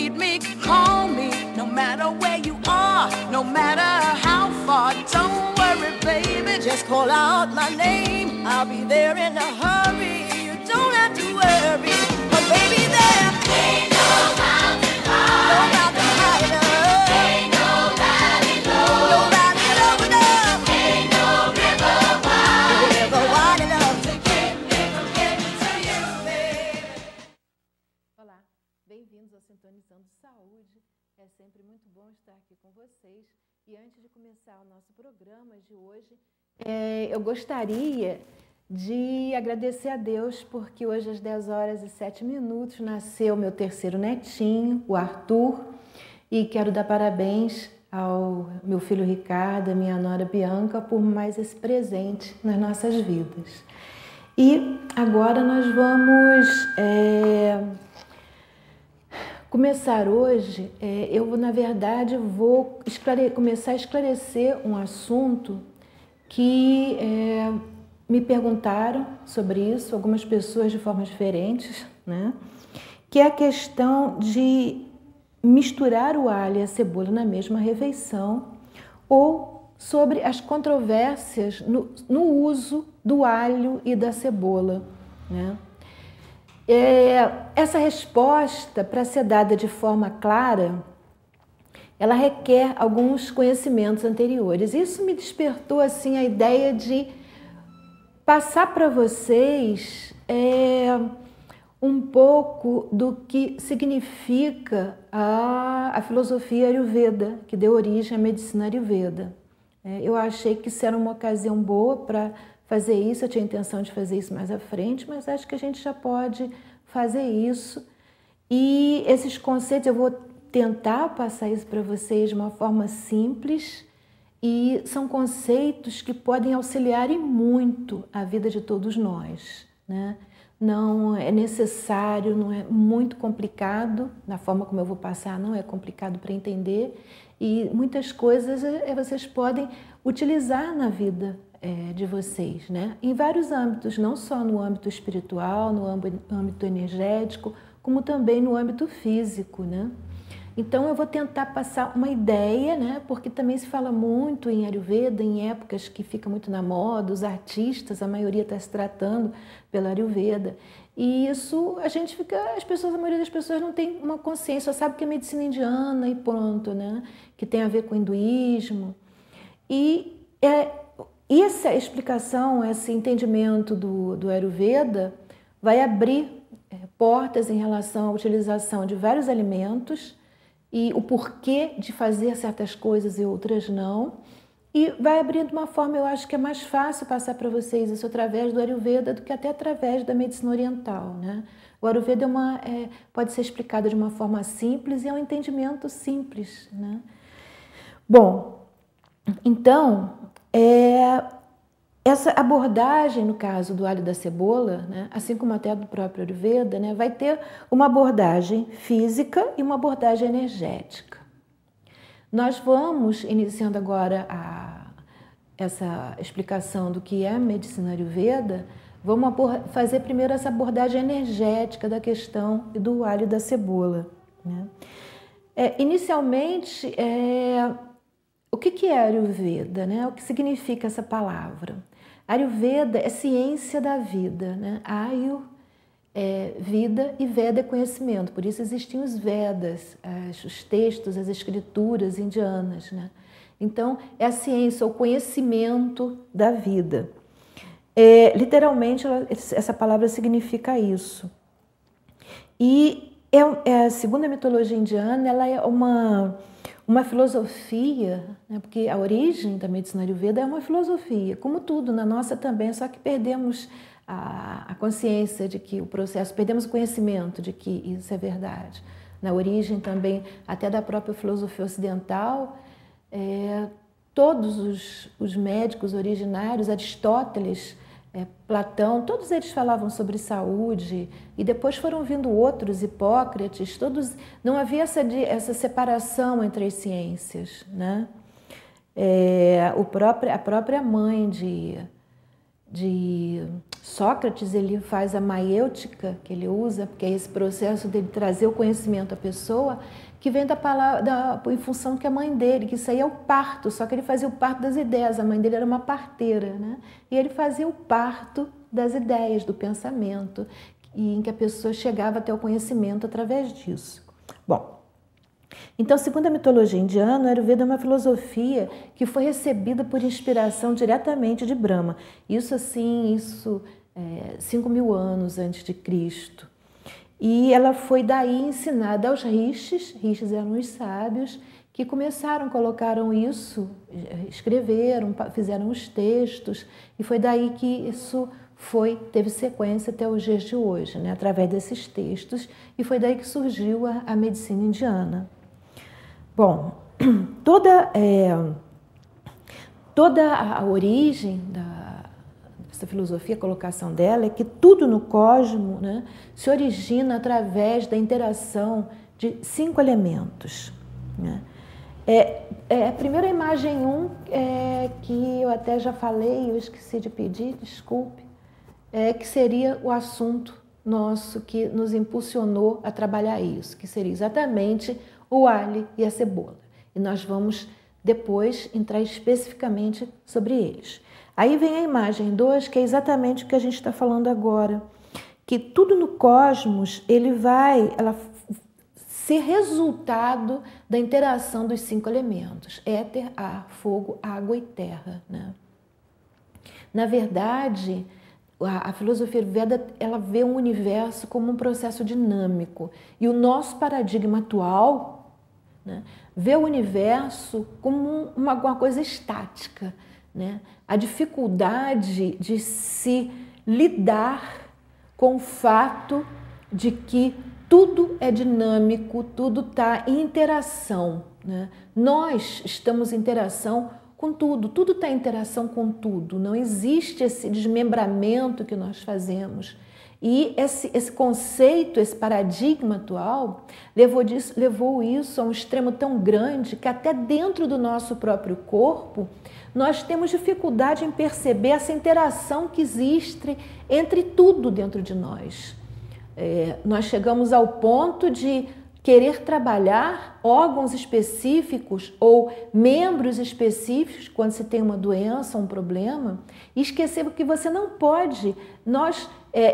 need me, call me. No matter where you are, no matter how far. Don't worry, baby, just call out my name. I'll be there in a hurry. You don't have to worry, but baby, there ain't no mountain high, no mountain high enough, ain't no valley low, no valley low enough, ain't no river wide enough to keep me from getting to you, baby. Olá, bem-vindos ao Sintonizando Saúde. É sempre muito bom estar aqui com vocês. E antes de começar o nosso programa de hoje, eu gostaria de agradecer a Deus, porque hoje às 10h07 nasceu meu terceiro netinho, o Arthur, e quero dar parabéns ao meu filho Ricardo, a minha nora Bianca, por mais esse presente nas nossas vidas. E agora nós vamos começar hoje. Na verdade, vou começar a esclarecer um assunto que me perguntaram sobre isso, algumas pessoas de formas diferentes, né? Que é a questão de misturar o alho e a cebola na mesma refeição, ou sobre as controvérsias no uso do alho e da cebola, né? Essa resposta, para ser dada de forma clara, ela requer alguns conhecimentos anteriores. Isso me despertou assim a ideia de passar para vocês um pouco do que significa a filosofia Ayurveda, que deu origem à medicina Ayurveda. Eu achei que isso era uma ocasião boa para fazer isso. Eu tinha a intenção de fazer isso mais à frente, mas acho que a gente já pode fazer isso. E esses conceitos eu vou tentar passar isso para vocês de uma forma simples, e são conceitos que podem auxiliar e muito a vida de todos nós, né? Não é necessário, não é muito complicado, na forma como eu vou passar não é complicado para entender, e muitas coisas vocês podem utilizar na vida de vocês, né? Em vários âmbitos, não só no âmbito espiritual, no âmbito energético, como também no âmbito físico, né? Então eu vou tentar passar uma ideia, né? Porque também se fala muito em Ayurveda, em épocas que fica muito na moda, os artistas, a maioria está se tratando pela Ayurveda. E isso a maioria das pessoas não tem uma consciência, só sabe que é medicina indiana e pronto, né? Que tem a ver com o hinduísmo. E essa explicação, esse entendimento do Ayurveda vai abrir portas em relação à utilização de vários alimentos e o porquê de fazer certas coisas e outras não. E vai abrir de uma forma, eu acho que é mais fácil passar para vocês isso através do Ayurveda do que até através da medicina oriental, né? O Ayurveda pode ser explicado de uma forma simples e é um entendimento simples, né? Bom, então, essa abordagem, no caso do alho e da cebola, né, assim como até do próprio Ayurveda, né, vai ter uma abordagem física e uma abordagem energética. Nós vamos, iniciando agora essa explicação do que é a medicina Ayurveda, vamos fazer primeiro essa abordagem energética da questão do alho e da cebola, né? Inicialmente, o que é Ayurveda, né? O que significa essa palavra? Ayurveda é ciência da vida, né? Ayu é vida e Veda é conhecimento, por isso existem os Vedas, os textos, as escrituras indianas, né? Então, é a ciência, o conhecimento da vida. Literalmente, essa palavra significa isso. E segundo a mitologia indiana, ela é uma filosofia, né? Porque a origem da medicina Ayurveda é uma filosofia, como tudo, na nossa também, só que perdemos a consciência de que perdemos o conhecimento de que isso é verdade. Na origem também, até da própria filosofia ocidental, todos os médicos originários, Aristóteles, Platão, todos eles falavam sobre saúde, e depois foram vindo outros, Hipócrates, todos, não havia essa separação entre as ciências, né? A própria mãe de Sócrates, ele faz a maiêutica que ele usa, que é esse processo dele trazer o conhecimento à pessoa, que vem da palavra, em função que a mãe dele, que isso aí é o parto, só que ele fazia o parto das ideias, a mãe dele era uma parteira, né? E ele fazia o parto das ideias, do pensamento, e em que a pessoa chegava até o conhecimento através disso. Bom, então, segundo a mitologia indiana, o Ayurveda é uma filosofia que foi recebida por inspiração diretamente de Brahma. Isso 5.000 anos antes de Cristo. E ela foi daí ensinada aos rishis. Rishis eram os sábios que colocaram isso, escreveram, fizeram os textos, e foi daí que isso teve sequência até os dias de hoje, né? Através desses textos, e foi daí que surgiu a medicina indiana. Bom, toda a origem dessa filosofia, a colocação dela, é que tudo no cosmos, né, se origina através da interação de 5 elementos. Né? A primeira imagem 1, que eu até já falei, eu esqueci de pedir, desculpe, que seria o assunto nosso que nos impulsionou a trabalhar isso, que seria exatamente o alho e a cebola. E nós vamos depois entrar especificamente sobre eles. Aí vem a imagem 2, que é exatamente o que a gente está falando agora, que tudo no cosmos ela ser resultado da interação dos 5 elementos, éter, ar, fogo, água e terra. Né? Na verdade, a filosofia Ayurveda, ela vê o universo como um processo dinâmico, e o nosso paradigma atual, né, vê o universo como uma coisa estática. Né? A dificuldade de se lidar com o fato de que tudo é dinâmico, tudo está em interação. Né? Nós estamos em interação com tudo está em interação com tudo, não existe esse desmembramento que nós fazemos. E esse conceito, esse paradigma atual, levou isso a um extremo tão grande que até dentro do nosso próprio corpo, nós temos dificuldade em perceber essa interação que existe entre tudo dentro de nós. Nós chegamos ao ponto de querer trabalhar órgãos específicos ou membros específicos quando se tem uma doença, um problema, e esquecer que você não pode.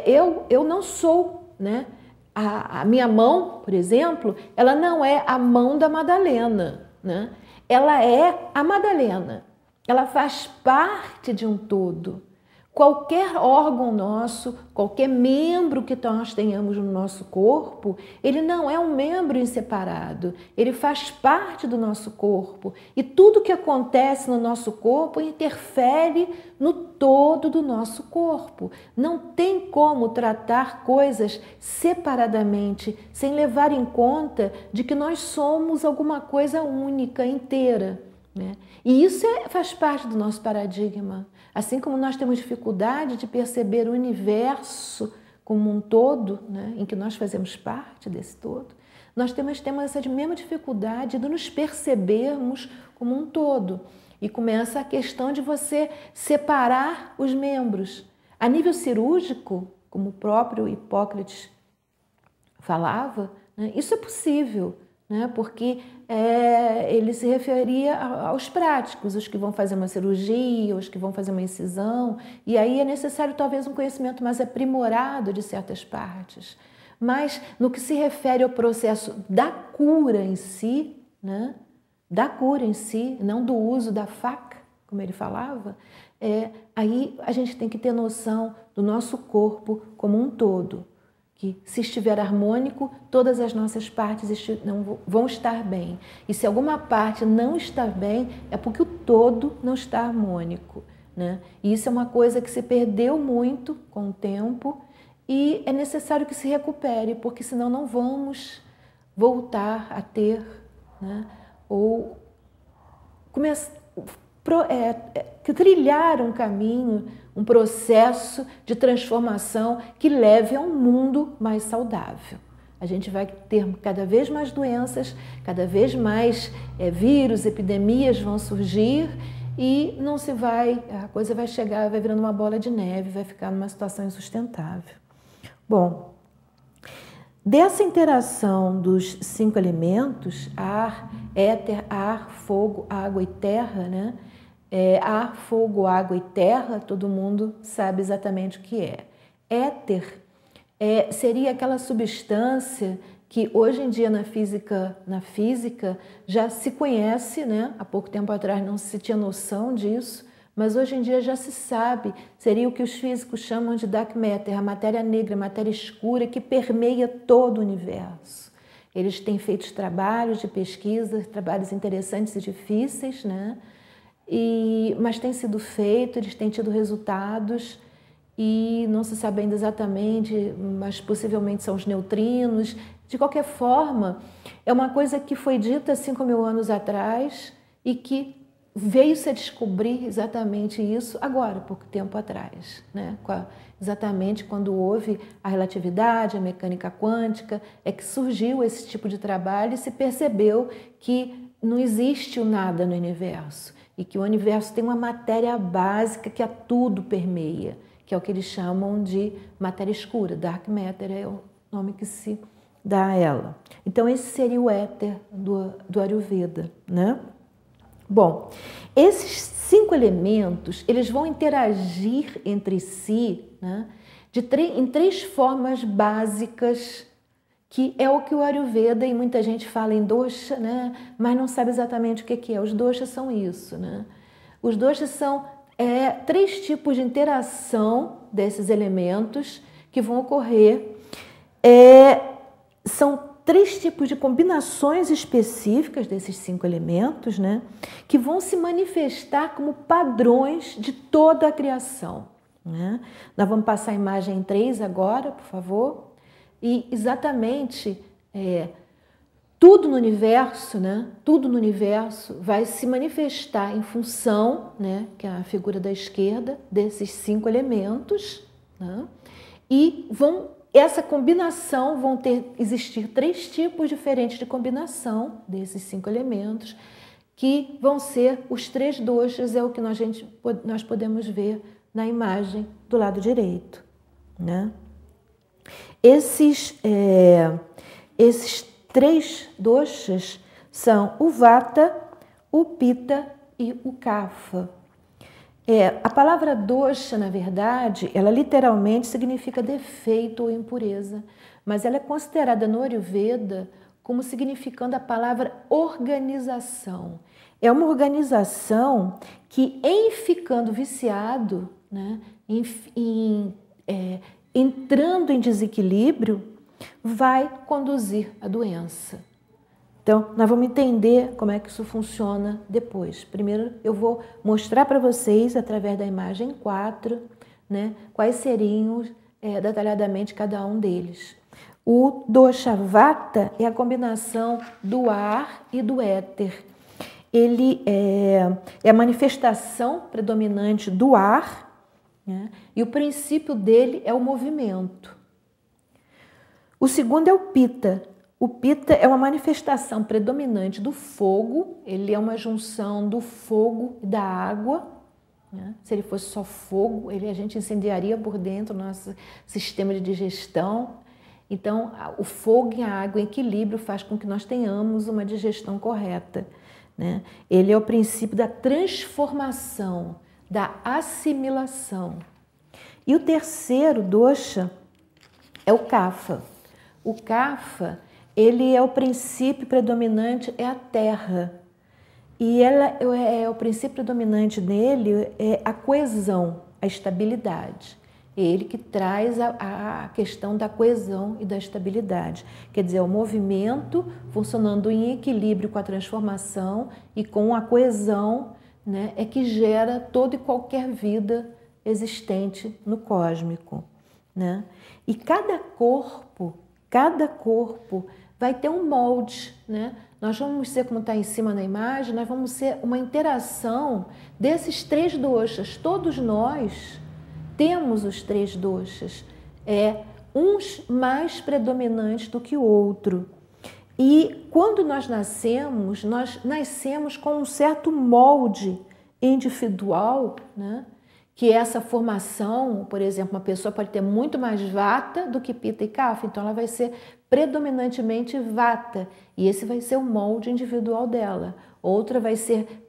Eu não sou, né? A minha mão, por exemplo, ela não é a mão da Madalena, né? Ela é a Madalena, ela faz parte de um todo. Qualquer órgão nosso, qualquer membro que nós tenhamos no nosso corpo, ele não é um membro em separado, ele faz parte do nosso corpo. E tudo que acontece no nosso corpo interfere no todo do nosso corpo. Não tem como tratar coisas separadamente, sem levar em conta de que nós somos alguma coisa única, inteira. Né? E isso faz parte do nosso paradigma. Assim como nós temos dificuldade de perceber o universo como um todo, né, em que nós fazemos parte desse todo, nós temos essa mesma dificuldade de nos percebermos como um todo. E começa a questão de você separar os membros. A nível cirúrgico, como o próprio Hipócrates falava, né, isso é possível. Né? Porque ele se referia aos práticos, os que vão fazer uma cirurgia, os que vão fazer uma incisão, e aí é necessário talvez um conhecimento mais aprimorado de certas partes. Mas no que se refere ao processo da cura em si, né? Da cura em si, não do uso da faca, como ele falava, aí a gente tem que ter noção do nosso corpo como um todo. Que se estiver harmônico, todas as nossas partes vão estar bem. E se alguma parte não está bem, é porque o todo não está harmônico. Né? E isso é uma coisa que se perdeu muito com o tempo e é necessário que se recupere, porque senão não vamos voltar a ter, né? Ou trilhar um caminho, um processo de transformação que leve a um mundo mais saudável. A gente vai ter cada vez mais doenças, cada vez mais vírus, epidemias vão surgir e não se vai, a coisa vai chegar, vai virando uma bola de neve, vai ficar numa situação insustentável. Bom, dessa interação dos 5 elementos, ar, éter, ar, fogo, água e terra, né? Ar, fogo, água e terra, todo mundo sabe exatamente o que é. Éter seria aquela substância que hoje em dia na física já se conhece, né? Há pouco tempo atrás não se tinha noção disso, mas hoje em dia já se sabe, seria o que os físicos chamam de dark matter, a matéria negra, a matéria escura que permeia todo o universo. Eles têm feito trabalhos de pesquisa, trabalhos interessantes e difíceis, né? Mas tem sido feito, eles têm tido resultados e não se sabe ainda exatamente, mas possivelmente são os neutrinos. De qualquer forma, é uma coisa que foi dita 5.000 anos atrás e que veio-se a descobrir exatamente isso agora, pouco tempo atrás, né? Exatamente quando houve a relatividade, a mecânica quântica, é que surgiu esse tipo de trabalho e se percebeu que não existe o nada no universo e que o universo tem uma matéria básica que a tudo permeia, que é o que eles chamam de matéria escura, dark matter é o nome que se dá a ela. Então esse seria o éter do Ayurveda, né? Bom, esses 5 elementos, eles vão interagir entre si, né, em 3 formas básicas, que é o que o Ayurveda, e muita gente fala em dosha, né, mas não sabe exatamente o que é. Os doshas são isso, né? Os doshas são 3 tipos de interação desses elementos que vão ocorrer. São 3 tipos de combinações específicas desses 5 elementos, né, que vão se manifestar como padrões de toda a criação, né? Nós vamos passar a imagem em 3 agora, por favor. E exatamente tudo no universo, né, tudo no universo vai se manifestar em função, né, que é a figura da esquerda, desses 5 elementos, né, e essa combinação vão existir 3 tipos diferentes de combinação desses 5 elementos, que vão ser os 3 doshas, é o que nós podemos ver na imagem do lado direito, né? Esses 3 doshas são o vata, o pitta e o kapha. A palavra dosha, na verdade, ela literalmente significa defeito ou impureza, mas ela é considerada no Ayurveda como significando a palavra organização. É uma organização que, em ficando viciado, né, entrando em desequilíbrio, vai conduzir à doença. Então, nós vamos entender como é que isso funciona depois. Primeiro, eu vou mostrar para vocês, através da imagem 4, né, quais seriam detalhadamente cada um deles. O dosha vata é a combinação do ar e do éter. Ele é a manifestação predominante do ar, né, e o princípio dele é o movimento. O segundo é o pitta. O pitta é uma manifestação predominante do fogo, ele é uma junção do fogo e da água, né? Se ele fosse só fogo, a gente incendiaria por dentro o nosso sistema de digestão. Então, o fogo e a água em equilíbrio faz com que nós tenhamos uma digestão correta, né? Ele é o princípio da transformação, da assimilação. E o terceiro dosha é o kapha. O kapha, ele é o princípio predominante, é a terra. E o princípio predominante dele é a coesão, a estabilidade. É ele que traz a questão da coesão e da estabilidade. Quer dizer, o movimento funcionando em equilíbrio com a transformação e com a coesão, né, é que gera toda e qualquer vida existente no cósmico, né? E cada corpo vai ter um molde, né? Nós vamos ser, como está em cima na imagem, nós vamos ser uma interação desses 3 doshas. Todos nós temos os 3 doshas, uns mais predominantes do que o outro. E quando nós nascemos com um certo molde individual, né? Que essa formação, por exemplo, uma pessoa pode ter muito mais vata do que pitta e kapha, então ela vai ser predominantemente vata, e esse vai ser o molde individual dela. Outra vai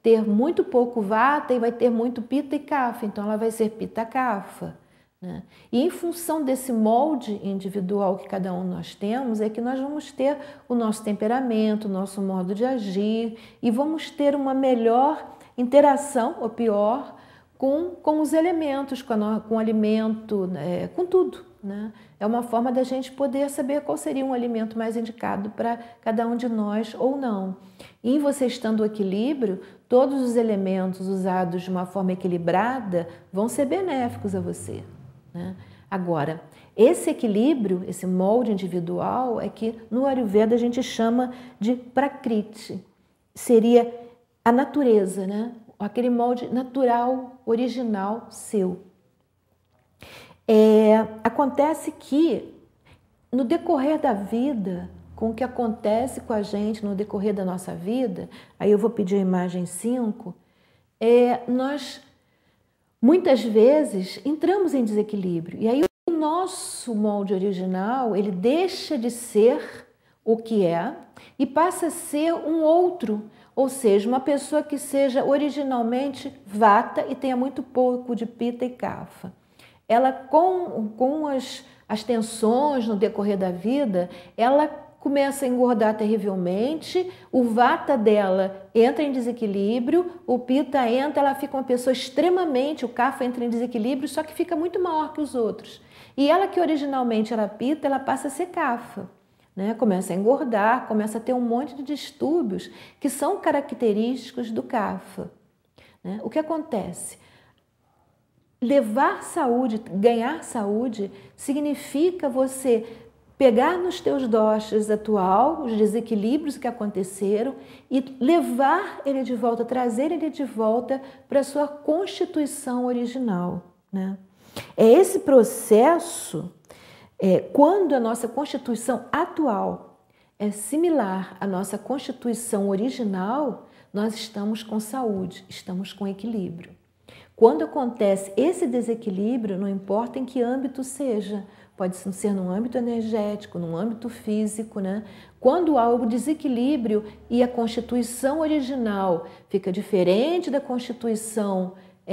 ter muito pouco vata e vai ter muito pitta e kapha, então ela vai ser pitta kapha, né? E em função desse molde individual que cada um nós temos, é que nós vamos ter o nosso temperamento, o nosso modo de agir, e vamos ter uma melhor interação, ou pior, com os elementos, com o alimento, com tudo, né? É uma forma da gente poder saber qual seria um alimento mais indicado para cada um de nós ou não. E em você estando o equilíbrio, todos os elementos usados de uma forma equilibrada vão ser benéficos a você, né? Agora, esse equilíbrio, esse molde individual, é que no Ayurveda a gente chama de Prakriti. Seria a natureza, né? Aquele molde natural, original seu. Acontece que no decorrer da vida, com o que acontece com a gente no decorrer da nossa vida, aí eu vou pedir a imagem 5, nós muitas vezes entramos em desequilíbrio, e aí o nosso molde original, ele deixa de ser o que é e passa a ser um outro, ou seja, uma pessoa que seja originalmente vata e tenha muito pouco de pitta e kapha. Ela, com as tensões no decorrer da vida, ela começa a engordar terrivelmente, o vata dela entra em desequilíbrio, o pitta entra, ela fica uma pessoa extremamente, o kapha entra em desequilíbrio, só que fica muito maior que os outros. E ela que originalmente era pitta, ela passa a ser kapha, né? Começa a engordar, começa a ter um monte de distúrbios que são característicos do kapha, né? O que acontece? Levar saúde, ganhar saúde, significa você pegar nos teus doshas atual, os desequilíbrios que aconteceram e levar ele de volta, trazer ele de volta para a sua constituição original, né? É esse processo, quando a nossa constituição atual é similar à nossa constituição original, nós estamos com saúde, estamos com equilíbrio. Quando acontece esse desequilíbrio, não importa em que âmbito seja, pode ser num âmbito energético, num âmbito físico, né? Quando há o desequilíbrio e a constituição original fica diferente da constituição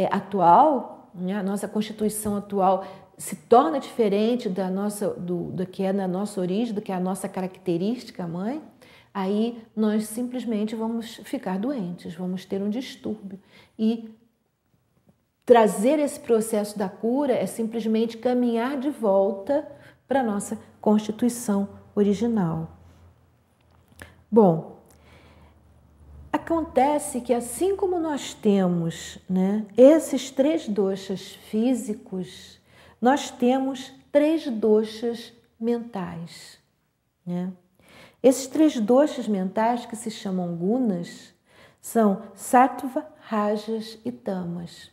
atual, né? A nossa constituição atual se torna diferente do que é na nossa origem, do que é a nossa característica mãe, aí nós simplesmente vamos ficar doentes, vamos ter um distúrbio. E trazer esse processo da cura é simplesmente caminhar de volta para a nossa constituição original. Bom, acontece que assim como nós temos, né, esses 3 doshas físicos, nós temos 3 doshas mentais, né? Esses 3 doshas mentais, que se chamam gunas, são sattva, rajas e tamas.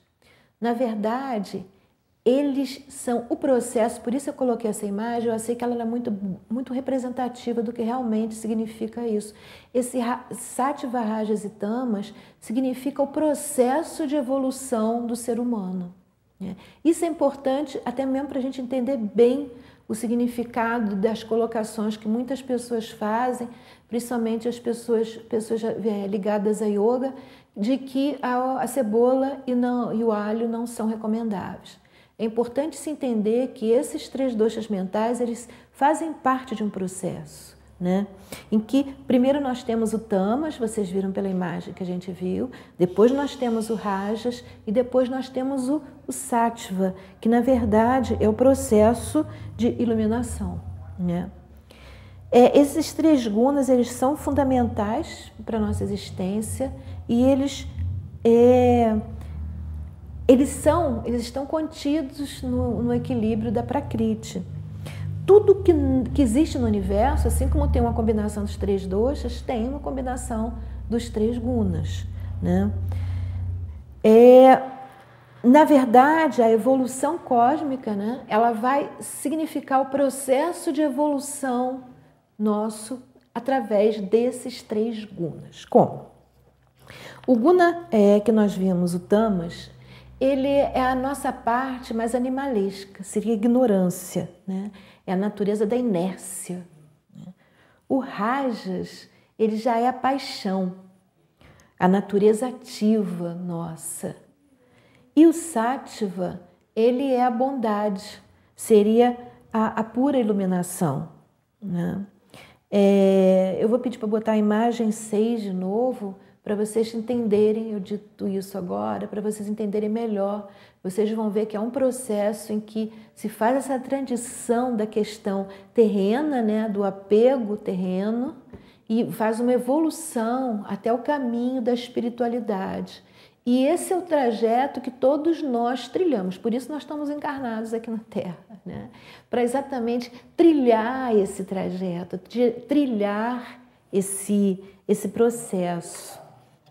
Na verdade, eles são o processo, por isso eu coloquei essa imagem, eu achei que ela é muito representativa do que realmente significa isso. Esse sattva, rajas e tamas significa o processo de evolução do ser humano, né? Isso é importante até mesmo para a gente entender bem o significado das colocações que muitas pessoas fazem, principalmente as pessoas ligadas a yoga, de que a cebola e o alho não são recomendáveis. É importante se entender que esses 3 doshas mentais, eles fazem parte de um processo, né? Em que primeiro nós temos o tamas, vocês viram pela imagem que a gente viu, depois nós temos o rajas e depois nós temos o sattva, que na verdade é o processo de iluminação, né? Esses 3 gunas, eles são fundamentais para a nossa existência e eles estão contidos no equilíbrio da Prakriti. Tudo que existe no universo, assim como tem uma combinação dos 3 doshas, tem uma combinação dos 3 gunas, né? Na verdade, a evolução cósmica, né, ela vai significar o processo de evolução nosso através desses 3 gunas. Como? O guna que nós vimos, o tamas, ele é a nossa parte mais animalesca, seria a ignorância, né? É a natureza da inércia. Né? O rajas, ele já é a paixão, a natureza ativa nossa. E o sátiva, ele é a bondade, seria a pura iluminação. Né? Eu vou pedir para botar a imagem 6 de novo, para vocês entenderem, eu dito isso agora, para vocês entenderem melhor. Vocês vão ver que é um processo em que se faz essa transição da questão terrena, né, do apego terreno, e faz uma evolução até o caminho da espiritualidade. E esse é o trajeto que todos nós trilhamos, por isso nós estamos encarnados aqui na Terra, né? Para exatamente trilhar esse trajeto, trilhar esse processo.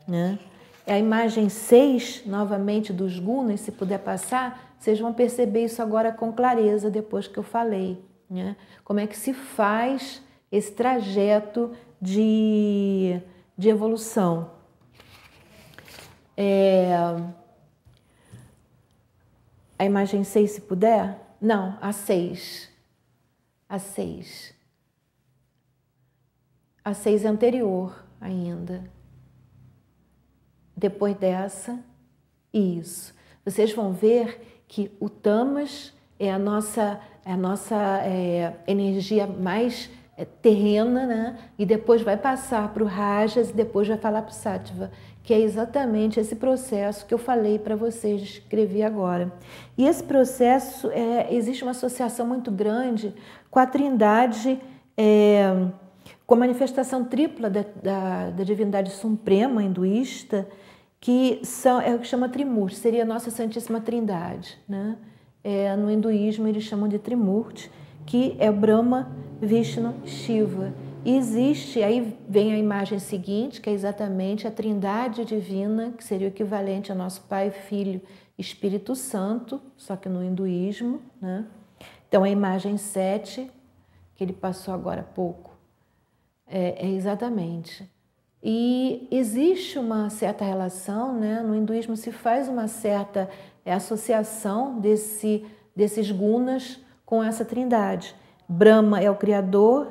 Né? A imagem 6, novamente, dos gunas, se puder passar, vocês vão perceber isso agora com clareza depois que eu falei. Né? Como é que se faz esse trajeto de evolução. A imagem 6, se puder? Não, a 6. A 6. A 6 é anterior ainda. Depois dessa, isso. Vocês vão ver que o tamas é a nossa energia mais terrena, né? E depois vai passar para o rajas e depois vai falar para o sattva, que é exatamente esse processo que eu falei para vocês, descrevi agora. E esse processo, existe uma associação muito grande com a trindade, com a manifestação tripla da divindade suprema hinduísta, que é o que chama Trimurti, seria a nossa Santíssima Trindade. Né? No hinduísmo eles chamam de Trimurti, que é Brahma, Vishnu, Shiva. E existe, aí vem a imagem seguinte, que é exatamente a Trindade Divina, que seria o equivalente ao nosso Pai, Filho e Espírito Santo, só que no hinduísmo. Né? Então a imagem 7, que ele passou agora há pouco, é exatamente. E existe uma certa relação, né? No hinduísmo se faz uma certa associação desses gunas com essa trindade. Brahma é o criador,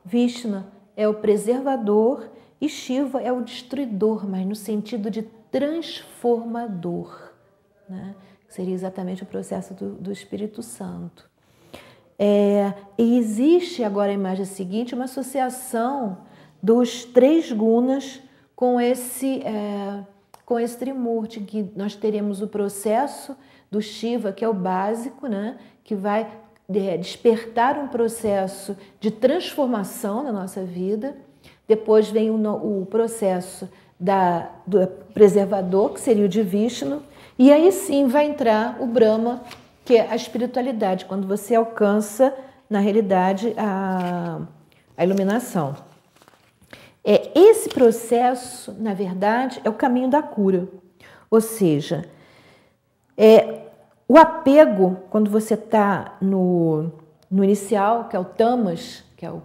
Vishnu é o preservador e Shiva é o destruidor, mas no sentido de transformador, né? Seria exatamente o processo do Espírito Santo. E existe agora a imagem seguinte, uma associação dos 3 gunas com esse Trimurti, que nós teremos o processo do Shiva, que é o básico, né? Que vai despertar um processo de transformação na nossa vida. Depois vem o processo do preservador, que seria o de Vishnu, e aí sim vai entrar o Brahma, que é a espiritualidade, quando você alcança, na realidade, a iluminação. Esse processo, na verdade, é o caminho da cura. Ou seja, o apego, quando você está no inicial, que é o tamas, que é o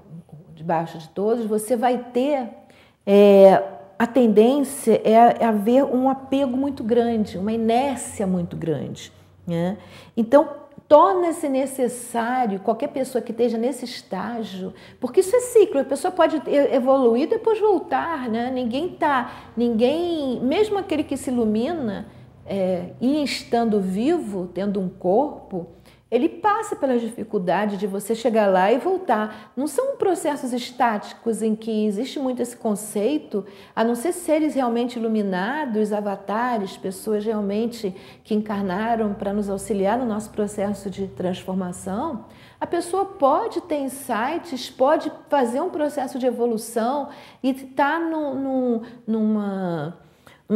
de baixo de todos, você vai ter a tendência é haver um apego muito grande, uma inércia muito grande. Né? Então, torna-se necessário, qualquer pessoa que esteja nesse estágio, porque isso é ciclo, a pessoa pode evoluir e depois voltar, né? Ninguém, mesmo aquele que se ilumina, e estando vivo, tendo um corpo, ele passa pelas dificuldades de você chegar lá e voltar. Não são processos estáticos em que existe muito esse conceito, a não ser seres realmente iluminados, avatares, pessoas realmente que encarnaram para nos auxiliar no nosso processo de transformação. A pessoa pode ter insights, pode fazer um processo de evolução e estar numa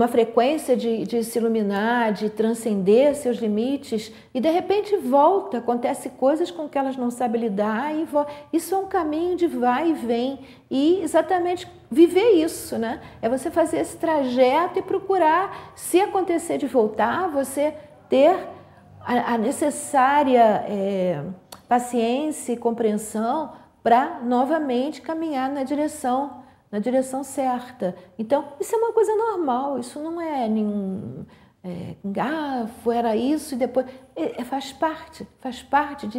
frequência de se iluminar, de transcender seus limites, e de repente volta, acontece coisas com que elas não sabem lidar, e isso é um caminho de vai e vem, e exatamente viver isso, né? É você fazer esse trajeto e procurar, se acontecer de voltar, você ter a necessária paciência e compreensão para novamente caminhar na direção na direção certa. Então, isso é uma coisa normal, isso não é nenhum... era isso e depois... faz parte de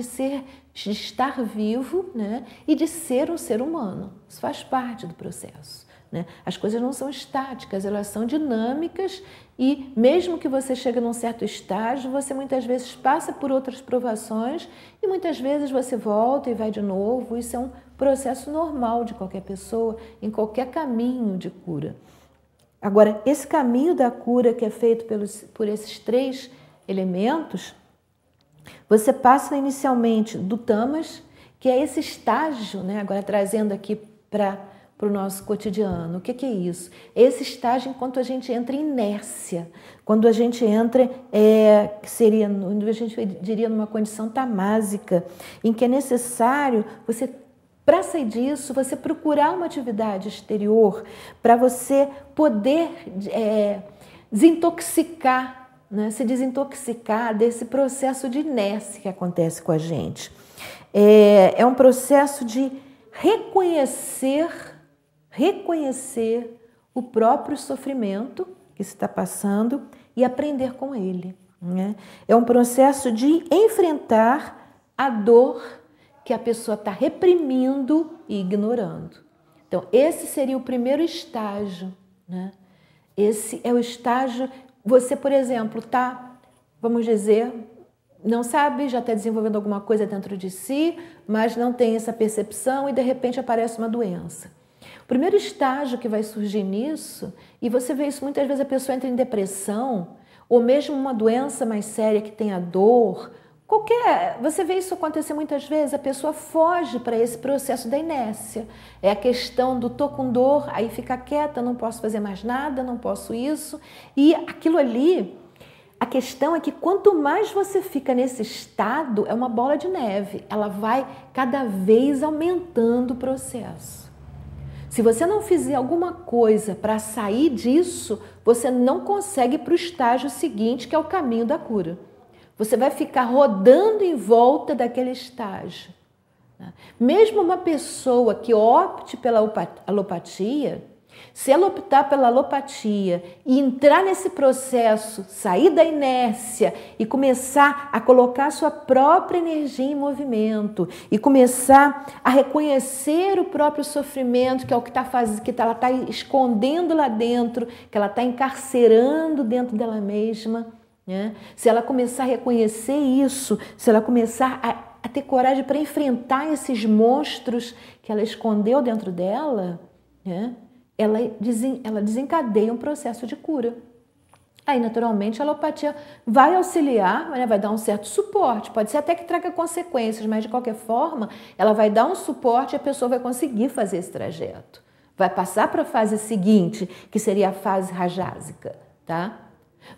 estar vivo, né? E de ser um ser humano. Isso faz parte do processo, né? As coisas não são estáticas, elas são dinâmicas e mesmo que você chegue num certo estágio, você muitas vezes passa por outras provações e muitas vezes você volta e vai de novo. Isso é um processo normal de qualquer pessoa, em qualquer caminho de cura. Agora, esse caminho da cura que é feito por esses 3 elementos, você passa inicialmente do tamas, que é esse estágio, né? Agora trazendo aqui para o nosso cotidiano. O que é isso? Esse estágio enquanto a gente entra em inércia, quando a gente entra, que seria, a gente diria, numa condição tamásica, em que é necessário você, para sair disso, você procurar uma atividade exterior para você poder desintoxicar, né? Se desintoxicar desse processo de inércia que acontece com a gente. É um processo de reconhecer o próprio sofrimento que se está passando e aprender com ele, né? É um processo de enfrentar a dor que a pessoa está reprimindo e ignorando. Então, esse seria o primeiro estágio, né? Esse é o estágio... Você, por exemplo, está, vamos dizer, não sabe, já está desenvolvendo alguma coisa dentro de si, mas não tem essa percepção e, de repente, aparece uma doença. O primeiro estágio que vai surgir nisso, e você vê isso muitas vezes, a pessoa entra em depressão, ou mesmo uma doença mais séria que tenha dor, você vê isso acontecer muitas vezes, a pessoa foge para esse processo da inércia. É a questão do tô com dor, aí fica quieta, não posso fazer mais nada, não posso isso. E aquilo ali, a questão é que quanto mais você fica nesse estado, é uma bola de neve, ela vai cada vez aumentando o processo. Se você não fizer alguma coisa para sair disso, você não consegue ir para o estágio seguinte, que é o caminho da cura. Você vai ficar rodando em volta daquele estágio. Mesmo uma pessoa que opte pela alopatia, se ela optar pela alopatia e entrar nesse processo, sair da inércia e começar a colocar a sua própria energia em movimento e começar a reconhecer o próprio sofrimento, que é o que ela está escondendo lá dentro, que ela está encarcerando dentro dela mesma, né? Se ela começar a reconhecer isso, se ela começar a ter coragem para enfrentar esses monstros que ela escondeu dentro dela, né? Ela desencadeia um processo de cura. Aí, naturalmente, a alopatia vai auxiliar, né? Vai dar um certo suporte, pode ser até que traga consequências, mas de qualquer forma, ela vai dar um suporte e a pessoa vai conseguir fazer esse trajeto. Vai passar para a fase seguinte, que seria a fase rajásica, tá?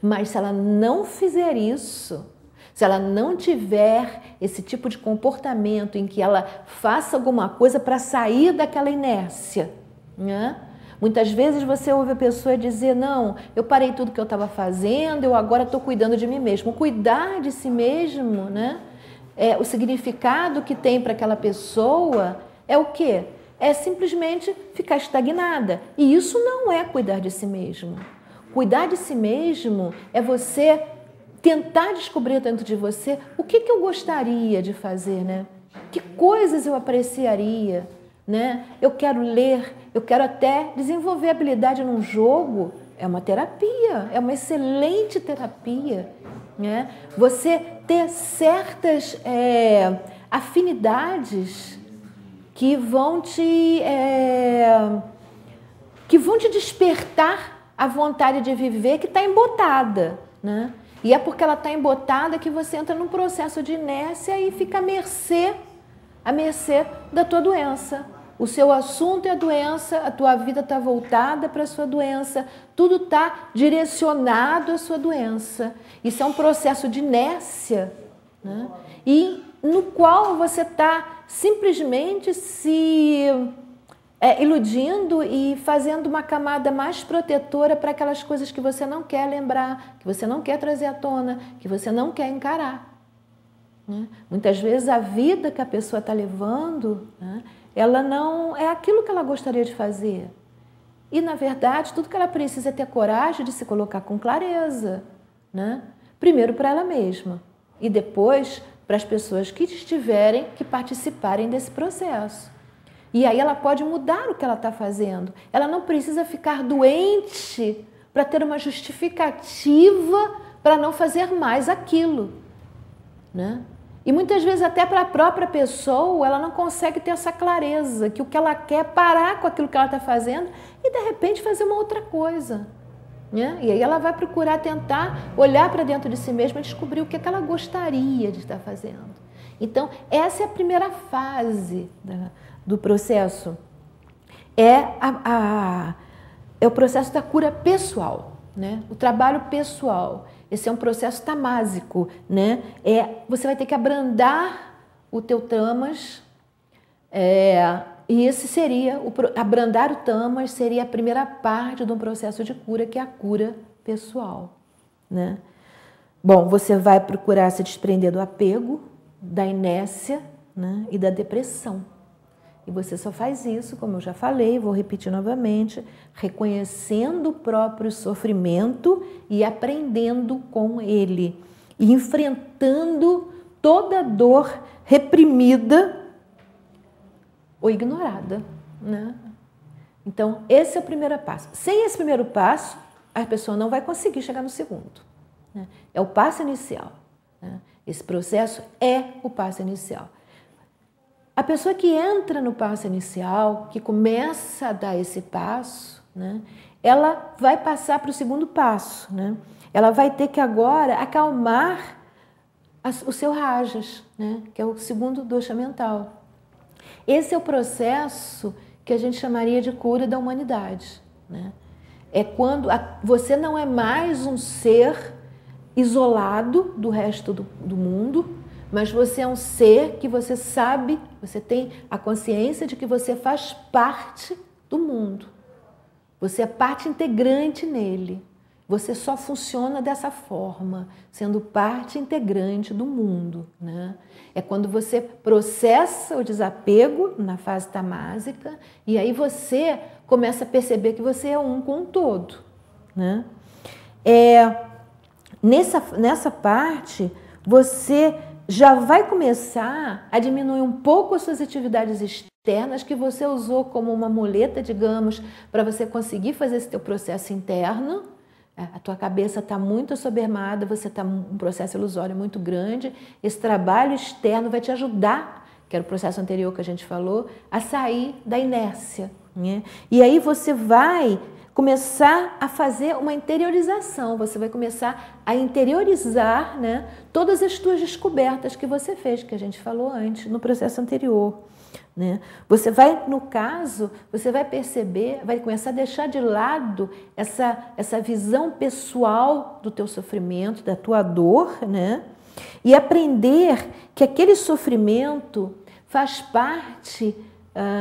Mas se ela não fizer isso, se ela não tiver esse tipo de comportamento em que ela faça alguma coisa para sair daquela inércia, né? Muitas vezes você ouve a pessoa dizer, não, eu parei tudo que eu estava fazendo, eu agora estou cuidando de mim mesmo. Cuidar de si mesmo, né? O significado que tem para aquela pessoa é o quê? É simplesmente ficar estagnada. E isso não é cuidar de si mesmo. Cuidar de si mesmo é você tentar descobrir dentro de você o que eu gostaria de fazer, né? Que coisas eu apreciaria, né? Eu quero ler, eu quero até desenvolver habilidade num jogo. É uma terapia, é uma excelente terapia, né? Você ter certas afinidades que vão te despertar a vontade de viver que está embotada, né? E é porque ela está embotada que você entra num processo de inércia e fica à mercê da tua doença. O seu assunto é a doença, a tua vida está voltada para a sua doença, tudo está direcionado à sua doença. Isso é um processo de inércia, né? E no qual você está simplesmente se iludindo e fazendo uma camada mais protetora para aquelas coisas que você não quer lembrar, que você não quer trazer à tona, que você não quer encarar, né? Muitas vezes a vida que a pessoa está levando, né, ela não é aquilo que ela gostaria de fazer. E, na verdade, tudo que ela precisa é ter coragem de se colocar com clareza, né? Primeiro para ela mesma e depois para as pessoas que estiverem, que participarem desse processo. E aí ela pode mudar o que ela está fazendo. Ela não precisa ficar doente para ter uma justificativa para não fazer mais aquilo, né? E muitas vezes até para a própria pessoa ela não consegue ter essa clareza, que o que ela quer é parar com aquilo que ela está fazendo e de repente fazer uma outra coisa, né? E aí ela vai procurar tentar olhar para dentro de si mesma e descobrir o que ela gostaria de estar fazendo. Então essa é a primeira fase do processo, é o processo da cura pessoal, né? O trabalho pessoal. Esse é um processo tamásico, né? Você vai ter que abrandar o teu tamas, e esse seria, abrandar o tamas seria a primeira parte de um processo de cura, que é a cura pessoal, né? Bom, você vai procurar se desprender do apego, da inércia, né? E da depressão. E você só faz isso, como eu já falei, vou repetir novamente, reconhecendo o próprio sofrimento e aprendendo com ele. E enfrentando toda dor reprimida ou ignorada, né? Então, esse é o primeiro passo. Sem esse primeiro passo, a pessoa não vai conseguir chegar no segundo, né? É o passo inicial, né? Esse processo é o passo inicial. A pessoa que entra no passo inicial, que começa a dar esse passo, né, ela vai passar para o segundo passo, né? Ela vai ter que agora acalmar o seu rajas, né, que é o segundo dosha mental. Esse é o processo que a gente chamaria de cura da humanidade, né? É quando você não é mais um ser isolado do resto do mundo, mas você é um ser que você sabe, você tem a consciência de que você faz parte do mundo. Você é parte integrante nele. Você só funciona dessa forma, sendo parte integrante do mundo, né? É quando você processa o desapego na fase tamásica e aí você começa a perceber que você é um com o todo, né? Nessa parte, você já vai começar a diminuir um pouco as suas atividades externas que você usou como uma muleta, digamos, para você conseguir fazer esse teu processo interno. A tua cabeça está muito assoberbada, você está um processo ilusório muito grande. Esse trabalho externo vai te ajudar, que era o processo anterior que a gente falou, a sair da inércia, né? E aí você vai começar a fazer uma interiorização, você vai começar a interiorizar, né, todas as tuas descobertas que você fez, que a gente falou antes, no processo anterior, né? Você vai, no caso, você vai perceber, vai começar a deixar de lado essa visão pessoal do teu sofrimento, da tua dor, né? E aprender que aquele sofrimento faz parte,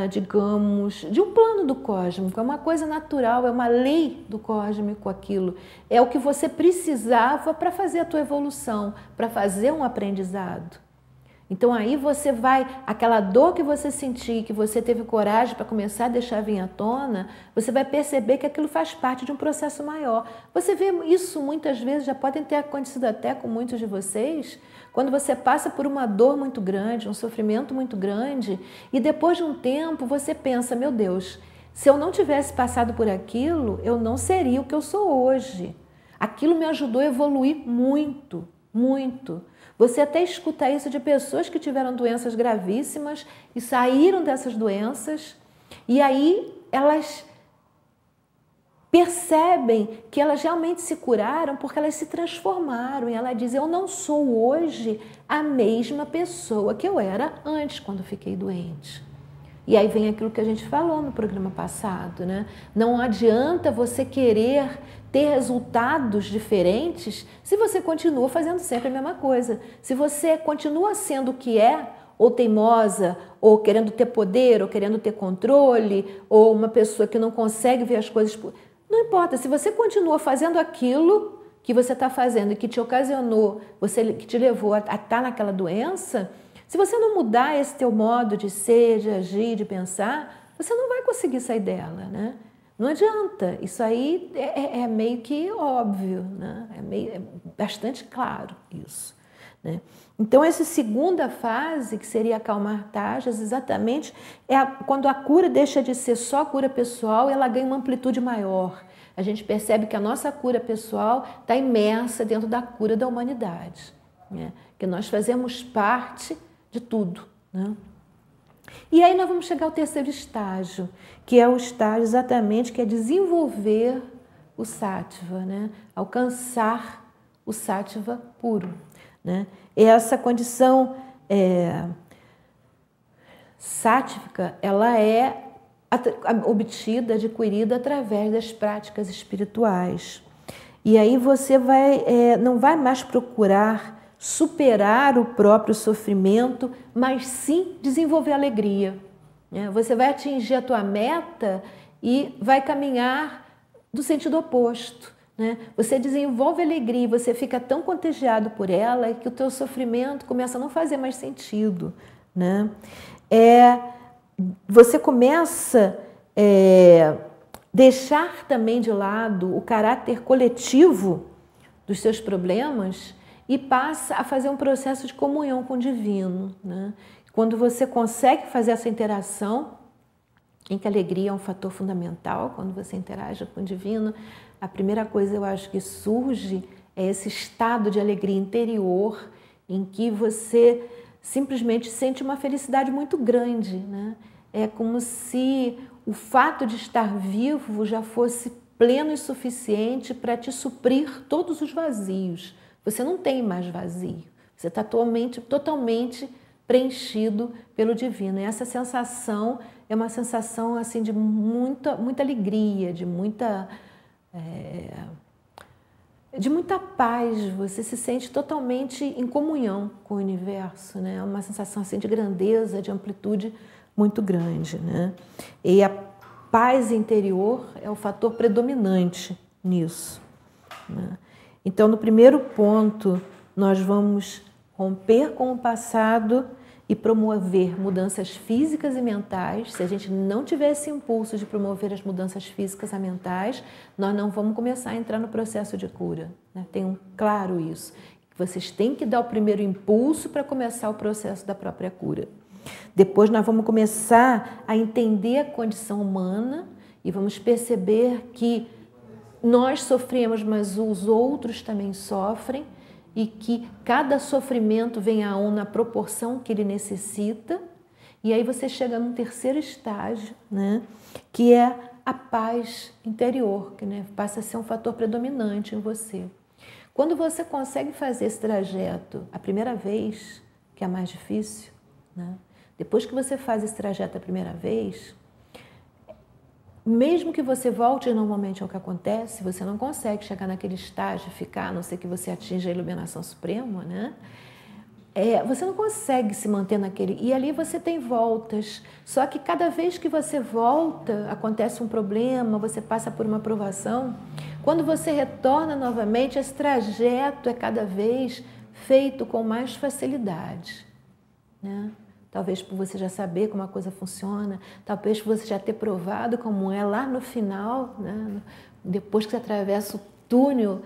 digamos, de um plano do cósmico, é uma coisa natural, é uma lei do cósmico aquilo. É o que você precisava para fazer a tua evolução, para fazer um aprendizado. Então aí você vai, aquela dor que você sentiu, que você teve coragem para começar a deixar vir à tona, você vai perceber que aquilo faz parte de um processo maior. Você vê isso muitas vezes, já podem ter acontecido até com muitos de vocês, quando você passa por uma dor muito grande, um sofrimento muito grande, e depois de um tempo você pensa, meu Deus, se eu não tivesse passado por aquilo, eu não seria o que eu sou hoje. Aquilo me ajudou a evoluir muito, muito. Você até escuta isso de pessoas que tiveram doenças gravíssimas e saíram dessas doenças, e aí elas percebem que elas realmente se curaram porque elas se transformaram. E ela diz, eu não sou hoje a mesma pessoa que eu era antes, quando fiquei doente. E aí vem aquilo que a gente falou no programa passado, né? Não adianta você querer ter resultados diferentes se você continua fazendo sempre a mesma coisa. Se você continua sendo o que é, ou teimosa, ou querendo ter poder, ou querendo ter controle, ou uma pessoa que não consegue ver as coisas... Não importa, se você continua fazendo aquilo que você está fazendo e que te ocasionou, que te levou a estar naquela doença, Se você não mudar esse teu modo de ser, de agir, de pensar, você não vai conseguir sair dela, né? Não adianta, isso aí é meio que óbvio, né? É bastante claro isso, né? Então, essa segunda fase, que seria acalmar taxas, exatamente quando a cura deixa de ser só cura pessoal, ela ganha uma amplitude maior. A gente percebe que a nossa cura pessoal está imersa dentro da cura da humanidade, né? Que nós fazemos parte de tudo, né? E aí nós vamos chegar ao terceiro estágio, que é o estágio exatamente que é desenvolver o Sattva, né? Alcançar o Sattva puro, né? E essa condição sátvica, ela é obtida, adquirida através das práticas espirituais. E aí você não vai mais procurar superar o próprio sofrimento, mas sim desenvolver alegria, né? Você vai atingir a tua meta e vai caminhar do sentido oposto, né? Você desenvolve alegria, você fica tão contagiado por ela que o teu sofrimento começa a não fazer mais sentido, né? Você começa a deixar também de lado o caráter coletivo dos seus problemas e passa a fazer um processo de comunhão com o divino, né? Quando você consegue fazer essa interação, em que a alegria é um fator fundamental, quando você interage com o divino, a primeira coisa eu acho que surge é esse estado de alegria interior, em que você simplesmente sente uma felicidade muito grande, né? É como se o fato de estar vivo já fosse pleno e suficiente para te suprir todos os vazios. Você não tem mais vazio, você está totalmente preenchido pelo divino. E essa sensação é uma sensação assim, de muita alegria, de muita paz. Você se sente totalmente em comunhão com o universo, né? É uma sensação assim, de grandeza, de amplitude muito grande, né? E a paz interior é o fator predominante nisso, né? Então, no primeiro ponto, nós vamos romper com o passado e promover mudanças físicas e mentais. Se a gente não tiver esse impulso de promover as mudanças físicas e mentais, nós não vamos começar a entrar no processo de cura, né? Tenham claro isso. Vocês têm que dar o primeiro impulso para começar o processo da própria cura. Depois nós vamos começar a entender a condição humana e vamos perceber que nós sofremos, mas os outros também sofrem e que cada sofrimento vem a um na proporção que ele necessita. E aí você chega num terceiro estágio, né, que é a paz interior, que, né, passa a ser um fator predominante em você. Quando você consegue fazer esse trajeto a primeira vez, que é a mais difícil, né, depois que você faz esse trajeto a primeira vez, mesmo que você volte normalmente ao que acontece, você não consegue chegar naquele estágio, ficar, a não ser que você atinja a iluminação suprema, né? Você não consegue se manter naquele... E ali você tem voltas. Só que cada vez que você volta, acontece um problema, você passa por uma provação. Quando você retorna novamente, esse trajeto é cada vez feito com mais facilidade, né? Talvez por você já saber como a coisa funciona, talvez por você já ter provado como é lá no final, né? Depois que você atravessa o túnel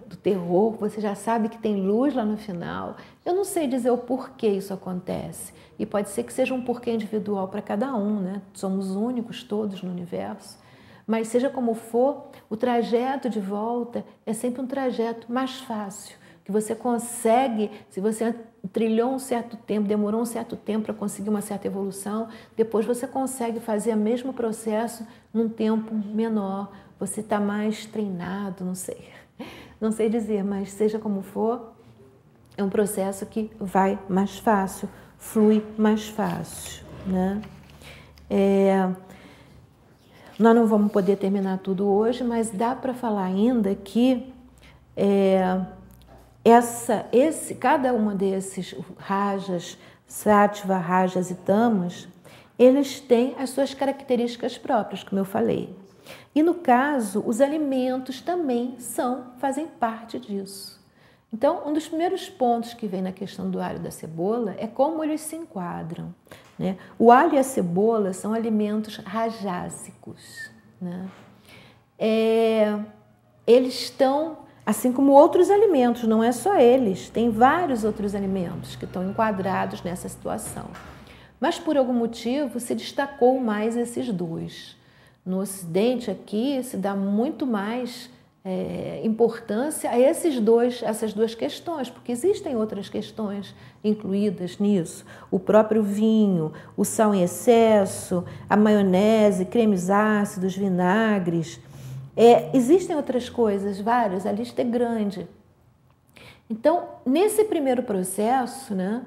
do terror, você já sabe que tem luz lá no final. Eu não sei dizer o porquê isso acontece. E pode ser que seja um porquê individual para cada um, né? Somos únicos todos no universo. Mas seja como for, o trajeto de volta é sempre um trajeto mais fácil, que você consegue, se você trilhou um certo tempo, demorou um certo tempo para conseguir uma certa evolução, depois você consegue fazer o mesmo processo num tempo menor, você está mais treinado, não sei dizer, mas seja como for, é um processo que vai mais fácil, flui mais fácil, né? Nós não vamos poder terminar tudo hoje, mas dá para falar ainda que cada uma desses rajas, sattva, rajas e tamas, eles têm as suas características próprias, como eu falei. E no caso, os alimentos também fazem parte disso. Então, um dos primeiros pontos que vem na questão do alho e da cebola é como eles se enquadram, né? O alho e a cebola são alimentos rajásicos, né? Eles estão, assim como outros alimentos, não é só eles, tem vários outros alimentos que estão enquadrados nessa situação. Mas, por algum motivo, se destacou mais esses dois. No Ocidente, aqui, se dá muito mais importância a essas duas questões, porque existem outras questões incluídas nisso. O próprio vinho, o sal em excesso, a maionese, cremes ácidos, vinagres. Existem outras coisas, várias, a lista é grande. Então, nesse primeiro processo, né,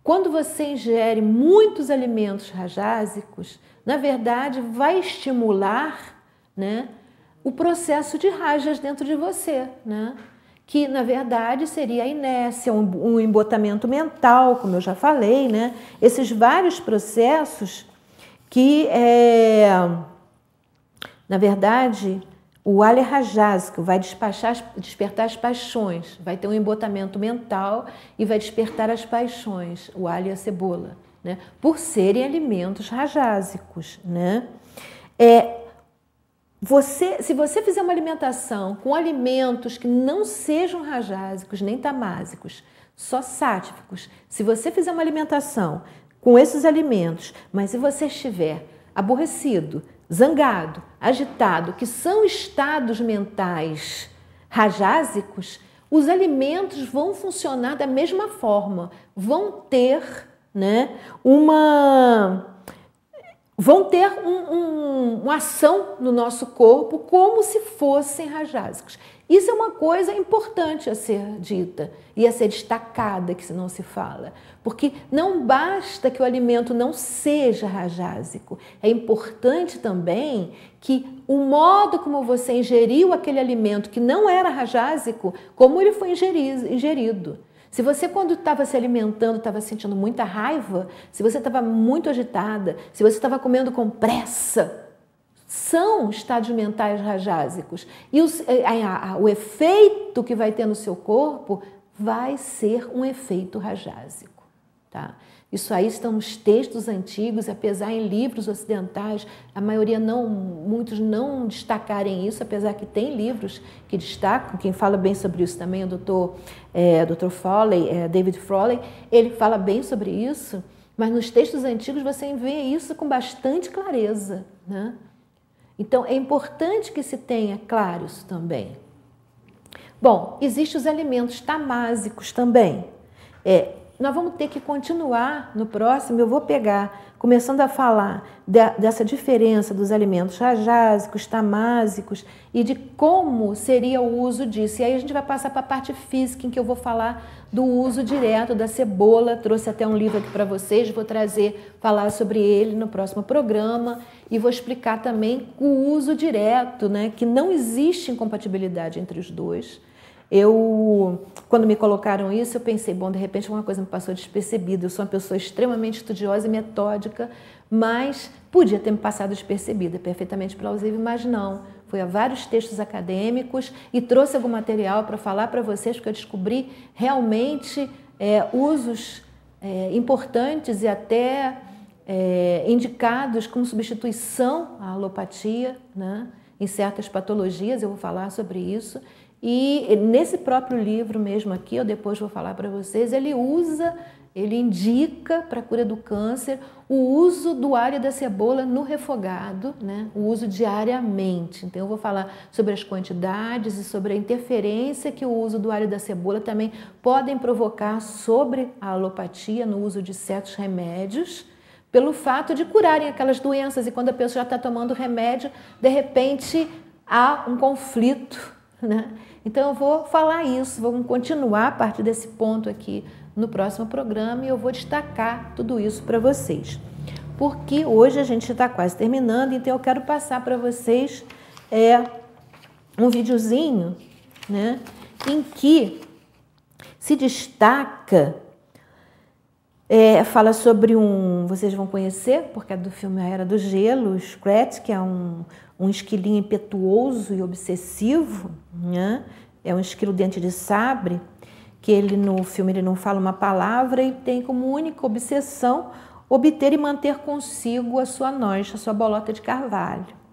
quando você ingere muitos alimentos rajásicos, na verdade, vai estimular, né, o processo de rajas dentro de você, né? Que, na verdade, seria a inércia, um embotamento mental, como eu já falei, né? Esses vários processos que, na verdade, o alho é rajásico, vai despertar as paixões, vai ter um embotamento mental e vai despertar as paixões, o alho e a cebola, né? Por serem alimentos rajásicos, né? Se você fizer uma alimentação com alimentos que não sejam rajásicos nem tamásicos, só sáticos, se você fizer uma alimentação com esses alimentos, mas se você estiver aborrecido, zangado, agitado, que são estados mentais rajásicos, os alimentos vão funcionar da mesma forma, vão ter, né, uma ação no nosso corpo como se fossem rajásicos. Isso é uma coisa importante a ser dita e a ser destacada, que se não se fala. Porque não basta que o alimento não seja rajásico. É importante também que o modo como você ingeriu aquele alimento que não era rajásico, como ele foi ingerido. Se você, quando estava se alimentando, estava sentindo muita raiva, se você estava muito agitada, se você estava comendo com pressa, são estados mentais rajásicos. E o efeito que vai ter no seu corpo vai ser um efeito rajásico, tá? Isso aí estão nos textos antigos, apesar em livros ocidentais, a maioria muitos não destacarem isso, apesar que tem livros que destacam. Quem fala bem sobre isso também é o Dr. Foley, David Foley, ele fala bem sobre isso, mas nos textos antigos você vê isso com bastante clareza, né? Então, é importante que se tenha claro isso também. Bom, existem os alimentos tamásicos também. Nós vamos ter que continuar no próximo, eu vou começando a falar dessa diferença dos alimentos rajásicos, tamásicos e de como seria o uso disso. E aí a gente vai passar para a parte física, em que eu vou falar do uso direto da cebola. Trouxe até um livro aqui para vocês, vou falar sobre ele no próximo programa e vou explicar também o uso direto, né, que não existe incompatibilidade entre os dois. Quando me colocaram isso, eu pensei, bom, de repente uma coisa me passou despercebida. Eu sou uma pessoa extremamente estudiosa e metódica, mas podia ter me passado despercebida, perfeitamente plausível, mas não. Fui a vários textos acadêmicos e trouxe algum material para falar para vocês, porque eu descobri realmente usos importantes e até indicados como substituição à alopatia, né, em certas patologias. Eu vou falar sobre isso. E nesse próprio livro mesmo aqui, eu depois vou falar para vocês, ele indica para a cura do câncer o uso do alho e da cebola no refogado, né? O uso diariamente. Então eu vou falar sobre as quantidades e sobre a interferência que o uso do alho e da cebola também podem provocar sobre a alopatia no uso de certos remédios, pelo fato de curarem aquelas doenças. E quando a pessoa já está tomando remédio, de repente há um conflito, né? Então eu vou falar isso, vamos continuar a partir desse ponto aqui no próximo programa e eu vou destacar tudo isso para vocês. Porque hoje a gente está quase terminando, então eu quero passar para vocês um videozinho, né, em que se destaca, fala sobre vocês vão conhecer, porque é do filme A Era do Gelo, o Scrat, que é um esquilinho impetuoso e obsessivo, né? é um esquilo-dente de sabre, que ele no filme ele não fala uma palavra e tem como única obsessão obter e manter consigo a sua noja, a sua bolota de carvalho.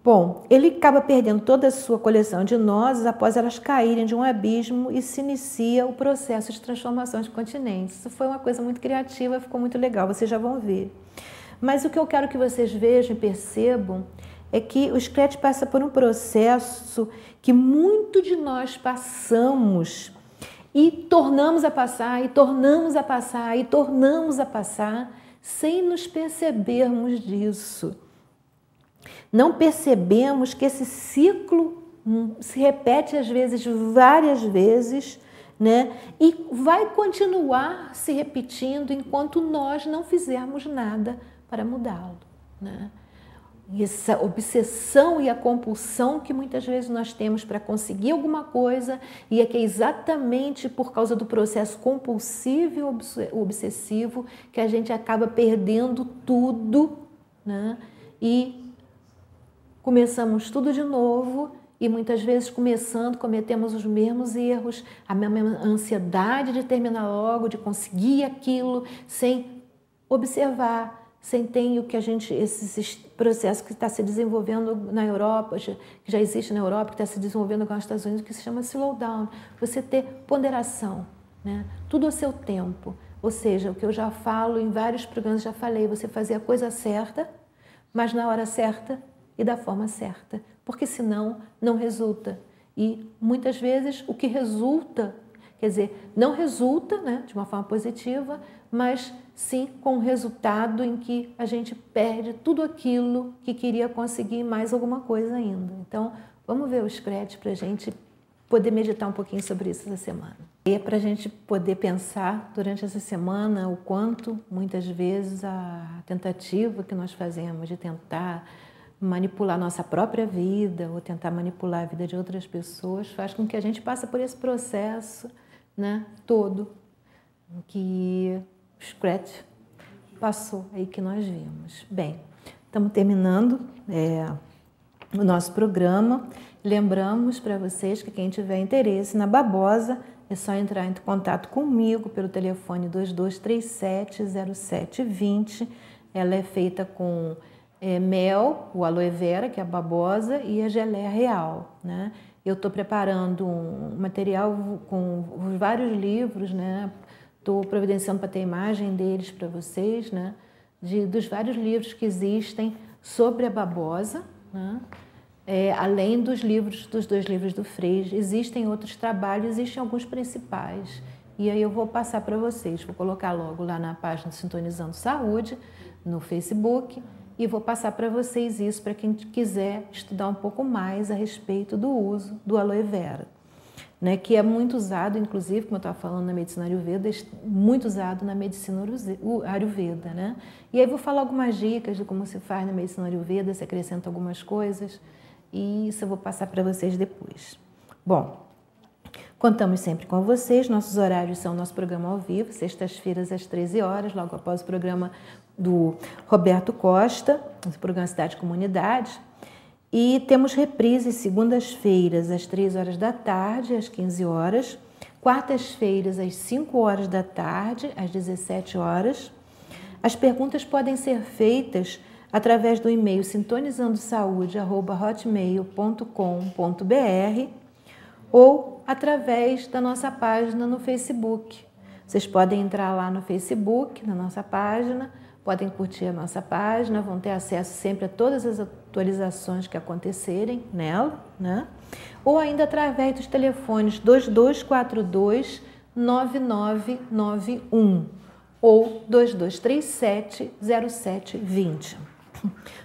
Bom, ele acaba perdendo toda a sua coleção de nozes após elas caírem de um abismo e se inicia o processo de transformação de continentes. Isso foi uma coisa muito criativa, ficou muito legal, vocês já vão ver. Mas o que eu quero que vocês vejam e percebam é que o Scratch passa por um processo que muito de nós passamos e tornamos a passar, e tornamos a passar, e tornamos a passar, sem nos percebermos disso. Não percebemos que esse ciclo se repete às vezes, várias vezes, né? E vai continuar se repetindo enquanto nós não fizermos nada para mudá-lo, né? E essa obsessão e a compulsão que muitas vezes nós temos para conseguir alguma coisa, e é que é exatamente por causa do processo compulsivo e obsessivo que a gente acaba perdendo tudo, né? E começamos tudo de novo e muitas vezes cometemos os mesmos erros, a mesma ansiedade de terminar logo, de conseguir aquilo, sem observar, sem ter o que esse processo que está se desenvolvendo na Europa, que já existe na Europa, que está se desenvolvendo com os Estados Unidos, que se chama slowdown. Você ter ponderação, né? Tudo ao seu tempo. Ou seja, o que eu já falo em vários programas, já falei, você fazer a coisa certa, mas na hora certa e da forma certa, porque senão não resulta. E muitas vezes o que resulta, quer dizer, não resulta, né, de uma forma positiva, mas sim com o resultado em que a gente perde tudo aquilo que queria conseguir, mais alguma coisa ainda. Então, vamos ver o Scratch para a gente poder meditar um pouquinho sobre isso essa semana. E é para a gente poder pensar durante essa semana o quanto, muitas vezes, a tentativa que nós fazemos de tentar manipular nossa própria vida ou tentar manipular a vida de outras pessoas faz com que a gente passe por esse processo, né, todo que o Scratch passou aí, que nós vimos. Bem, estamos terminando o nosso programa. Lembramos para vocês que quem tiver interesse na babosa é só entrar em contato comigo pelo telefone 2237-0720. Ela é feita com mel, o aloe vera, que é a babosa, e a geleia real, né? Eu estou preparando um material com vários livros, né? Estou providenciando para ter imagem deles para vocês, né? Dos vários livros que existem sobre a babosa, né? Além dos dois livros do Frege, existem outros trabalhos, existem alguns principais. E aí eu vou passar para vocês, vou colocar logo lá na página do Sintonizando Saúde, no Facebook, e vou passar para vocês isso, para quem quiser estudar um pouco mais a respeito do uso do aloe vera, né, que é muito usado, inclusive, como eu estava falando, na medicina Ayurveda, muito usado na medicina Ayurveda, né? E aí vou falar algumas dicas de como se faz na medicina Ayurveda, se acrescenta algumas coisas, e isso eu vou passar para vocês depois. Bom, contamos sempre com vocês, nossos horários são nosso programa ao vivo, sextas-feiras às 13 horas, logo após o programa do Roberto Costa, o programa Cidade e Comunidade. E temos reprises segundas-feiras às 3 horas da tarde, às 15 horas, quartas-feiras às 5 horas da tarde, às 17 horas. As perguntas podem ser feitas através do e-mail sintonizandosaude@hotmail.com.br ou através da nossa página no Facebook. Vocês podem entrar lá no Facebook, na nossa página, podem curtir a nossa página, vão ter acesso sempre a todas as atualizações que acontecerem nela, né? Ou ainda através dos telefones 2242-9991 ou 2237-0720.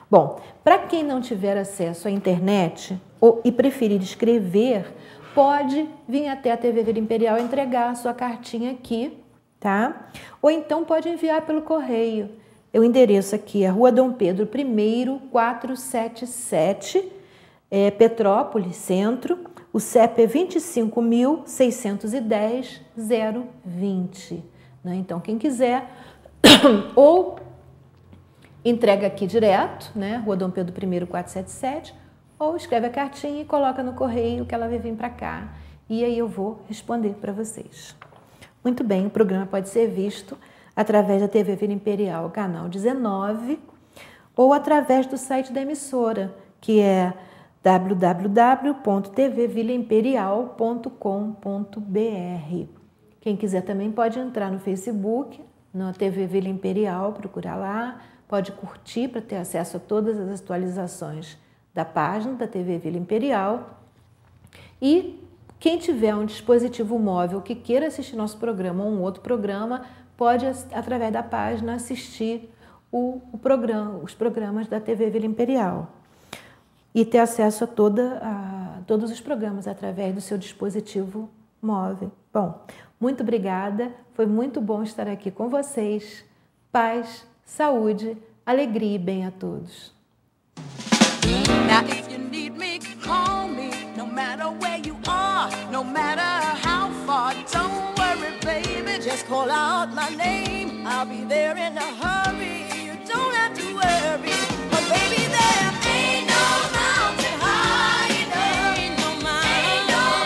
Bom, para quem não tiver acesso à internet e preferir escrever, pode vir até a TV Vila Imperial entregar a sua cartinha aqui, tá? Ou então pode enviar pelo correio. O endereço aqui é Rua Dom Pedro I, 477, Petrópolis, Centro. O CEP é 25.610-020. Né? Então, quem quiser, ou entrega aqui direto, né? Rua Dom Pedro I, 477, ou escreve a cartinha e coloca no correio que ela vai vir para cá. E aí eu vou responder para vocês. Muito bem, o programa pode ser visto através da TV Vila Imperial, canal 19, ou através do site da emissora, que é www.tvvilaimperial.com.br. Quem quiser também pode entrar no Facebook, na TV Vila Imperial, procurar lá, pode curtir para ter acesso a todas as atualizações da página da TV Vila Imperial. E quem tiver um dispositivo móvel que queira assistir nosso programa ou um outro programa, pode, através da página, assistir os programas da TV Vila Imperial e ter acesso a todos os programas através do seu dispositivo móvel. Bom, muito obrigada, foi muito bom estar aqui com vocês. Paz, saúde, alegria e bem a todos. Now if you need me, call me, no matter where you are, no matter how far. Don't worry, baby, just call out my name. I'll be there in a hurry. You don't have to worry, but baby, there ain't no mountain high enough. Ain't no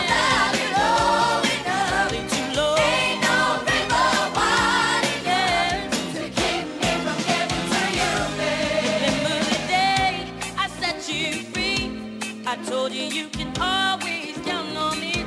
valley low enough. Ain't no river wide enough to keep me from getting to you, babe. Remember the day I set you free. I told you you can always count on me.